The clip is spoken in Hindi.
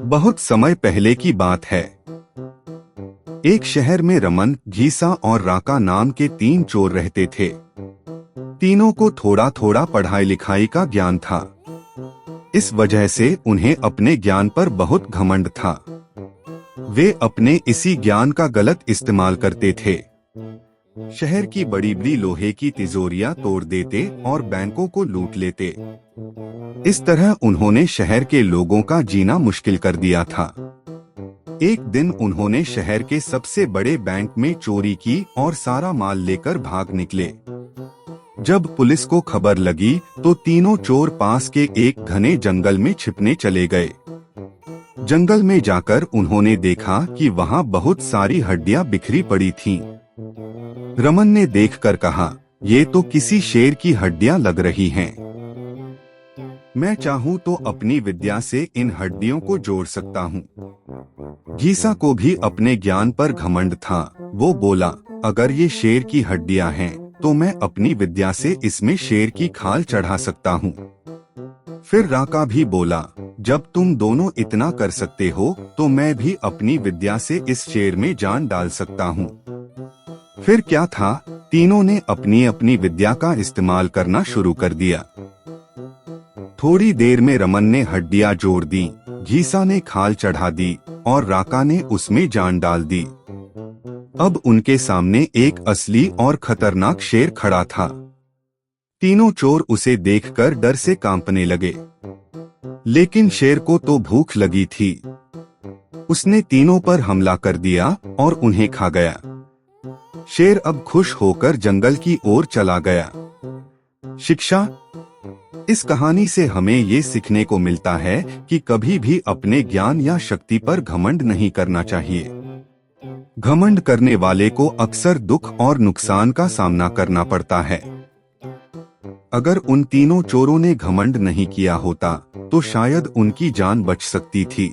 बहुत समय पहले की बात है। एक शहर में रमन, घीसा और राका नाम के 3 चोर रहते थे। तीनों को थोड़ा थोड़ा पढ़ाई लिखाई का ज्ञान था। इस वजह से उन्हें अपने ज्ञान पर बहुत घमंड था। वे अपने इसी ज्ञान का गलत इस्तेमाल करते थे। शहर की बड़ी बड़ी लोहे की तिजोरियां तोड़ देते और बैंकों को लूट लेते। इस तरह उन्होंने शहर के लोगों का जीना मुश्किल कर दिया था। एक दिन उन्होंने शहर के सबसे बड़े बैंक में चोरी की और सारा माल लेकर भाग निकले। जब पुलिस को खबर लगी तो तीनों चोर पास के एक घने जंगल में छिपने चले गए। जंगल में जाकर उन्होंने देखा कि वहाँ बहुत सारी हड्डियां बिखरी पड़ी थीं। रमन ने देखकर कहा, ये तो किसी शेर की हड्डियां लग रही हैं। मैं चाहूँ तो अपनी विद्या से इन हड्डियों को जोड़ सकता हूँ। घीसा को भी अपने ज्ञान पर घमंड था। वो बोला, अगर ये शेर की हड्डियां हैं, तो मैं अपनी विद्या से इसमें शेर की खाल चढ़ा सकता हूँ। फिर राका भी बोला, जब तुम दोनों इतना कर सकते हो, तो मैं भी अपनी विद्या से इस शेर में जान डाल सकता हूँ। फिर क्या था, तीनों ने अपनी अपनी विद्या का इस्तेमाल करना शुरू कर दिया। थोड़ी देर में रमन ने हड्डियां जोड़ दी, घीसा ने खाल चढ़ा दी और राका ने उसमें जान डाल दी। अब उनके सामने एक असली और खतरनाक शेर खड़ा था। तीनों चोर उसे देखकर डर से कांपने लगे। लेकिन शेर को तो भूख लगी थी। उसने तीनों पर हमला कर दिया और उन्हें खा गया। शेर अब खुश होकर जंगल की ओर चला गया। शिक्षा: इस कहानी से हमें ये सीखने को मिलता है कि कभी भी अपने ज्ञान या शक्ति पर घमंड नहीं करना चाहिए। घमंड करने वाले को अक्सर दुख और नुकसान का सामना करना पड़ता है। अगर उन तीनों चोरों ने घमंड नहीं किया होता, तो शायद उनकी जान बच सकती थी।